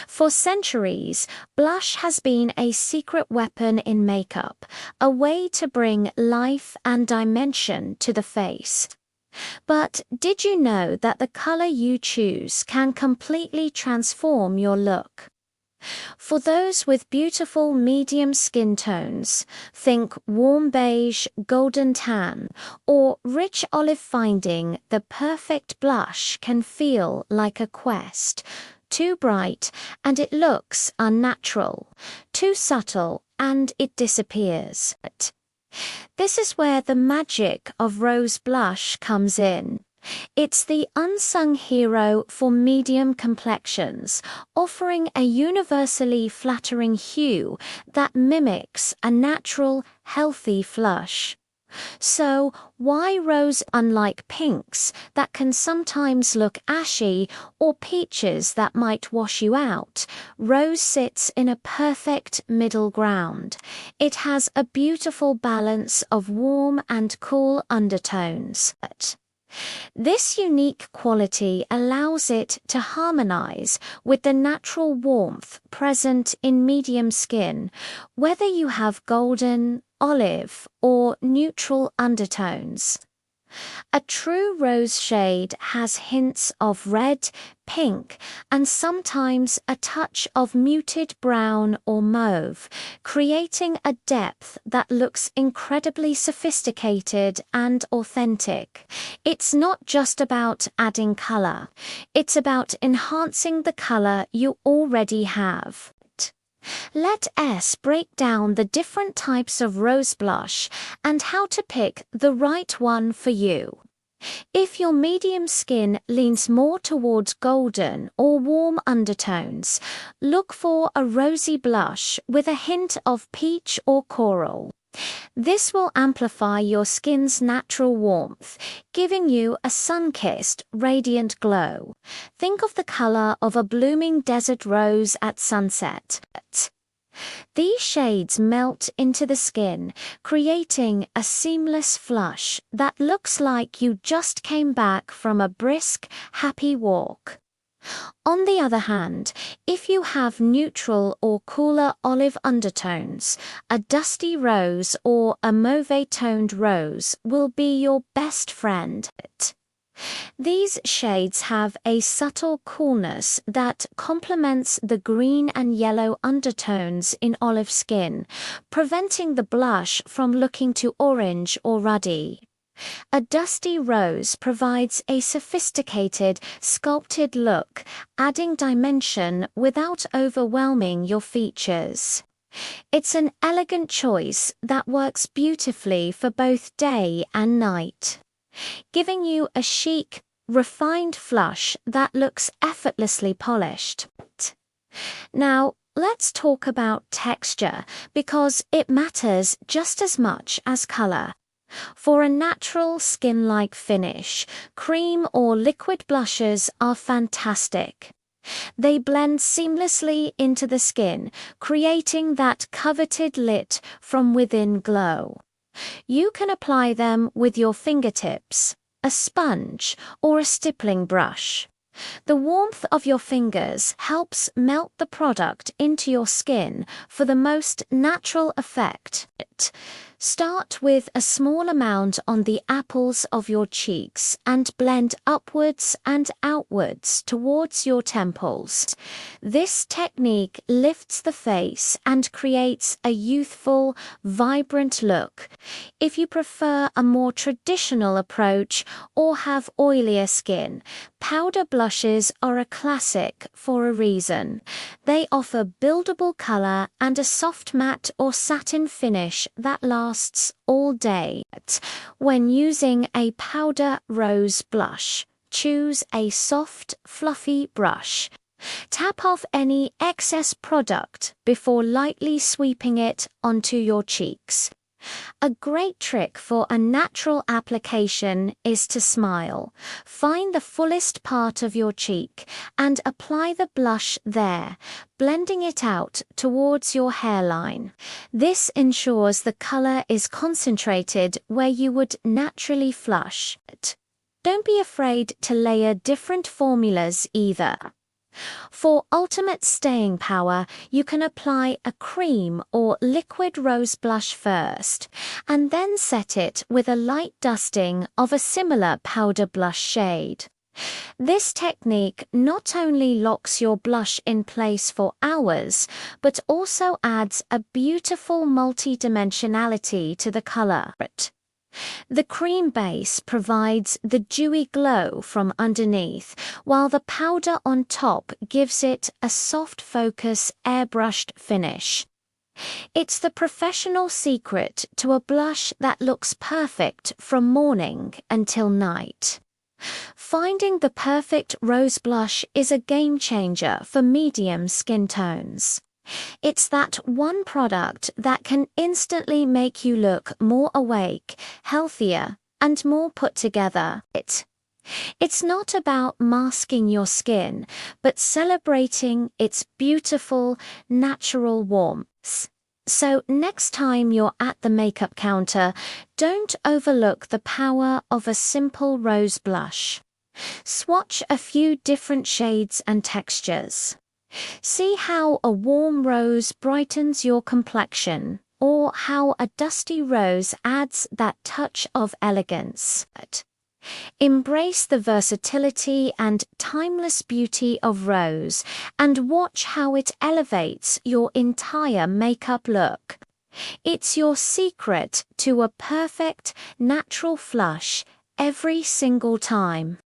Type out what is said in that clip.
For centuries, blush has been a secret weapon in makeup, a way to bring life and dimension to the face. But did you know that the color you choose can completely transform your look? For those with beautiful medium skin tones, think warm beige, golden tan, or rich olive. Finding the perfect blush can feel like a quest. Too bright, and it looks unnatural. Too subtle, and it disappears. This is where the magic of rose blush comes in. It's the unsung hero for medium complexions, offering a universally flattering hue that mimics a natural, healthy flush. So, why rose? Unlike pinks that can sometimes look ashy or peaches that might wash you out, rose sits in a perfect middle ground. It has a beautiful balance of warm and cool undertones. This unique quality allows it to harmonize with the natural warmth present in medium skin, whether you have golden, olive, or neutral undertones. A true rose shade has hints of red, pink, and sometimes a touch of muted brown or mauve, creating a depth that looks incredibly sophisticated and authentic. It's not just about adding color, it's about enhancing the color you already have. Let us break down the different types of rose blush and how to pick the right one for you. If your medium skin leans more towards golden or warm undertones, look for a rosy blush with a hint of peach or coral. This will amplify your skin's natural warmth, giving you a sun-kissed, radiant glow. Think of the color of a blooming desert rose at sunset. These shades melt into the skin, creating a seamless flush that looks like you just came back from a brisk, happy walk. On the other hand, if you have neutral or cooler olive undertones, a dusty rose or a mauve-toned rose will be your best friend. These shades have a subtle coolness that complements the green and yellow undertones in olive skin, preventing the blush from looking too orange or ruddy. A dusty rose provides a sophisticated, sculpted look, adding dimension without overwhelming your features. It's an elegant choice that works beautifully for both day and night, giving you a chic, refined flush that looks effortlessly polished. Now, let's talk about texture, because it matters just as much as color. For a natural skin-like finish, cream or liquid blushes are fantastic. They blend seamlessly into the skin, creating that coveted lit from within glow. You can apply them with your fingertips, a sponge, or a stippling brush. The warmth of your fingers helps melt the product into your skin for the most natural effect. Start with a small amount on the apples of your cheeks and blend upwards and outwards towards your temples. This technique lifts the face and creates a youthful, vibrant look. If you prefer a more traditional approach or have oilier skin, powder blushes are a classic for a reason. They offer buildable color and a soft matte or satin finish that lasts all day. When using a powder rose blush, choose a soft, fluffy brush. Tap off any excess product before lightly sweeping it onto your cheeks. A great trick for a natural application is to smile. Find the fullest part of your cheek and apply the blush there, blending it out towards your hairline. This ensures the color is concentrated where you would naturally flush. Don't be afraid to layer different formulas either. For ultimate staying power, you can apply a cream or liquid rose blush first, and then set it with a light dusting of a similar powder blush shade. This technique not only locks your blush in place for hours, but also adds a beautiful multi-dimensionality to the color. The cream base provides the dewy glow from underneath, while the powder on top gives it a soft focus airbrushed finish. It's the professional secret to a blush that looks perfect from morning until night. Finding the perfect rose blush is a game changer for medium skin tones. It's that one product that can instantly make you look more awake, healthier, and more put together. It's not about masking your skin, but celebrating its beautiful, natural warmth. So next time you're at the makeup counter, don't overlook the power of a simple rose blush. Swatch a few different shades and textures. See how a warm rose brightens your complexion, or how a dusty rose adds that touch of elegance. Embrace the versatility and timeless beauty of rose, and watch how it elevates your entire makeup look. It's your secret to a perfect, natural flush every single time.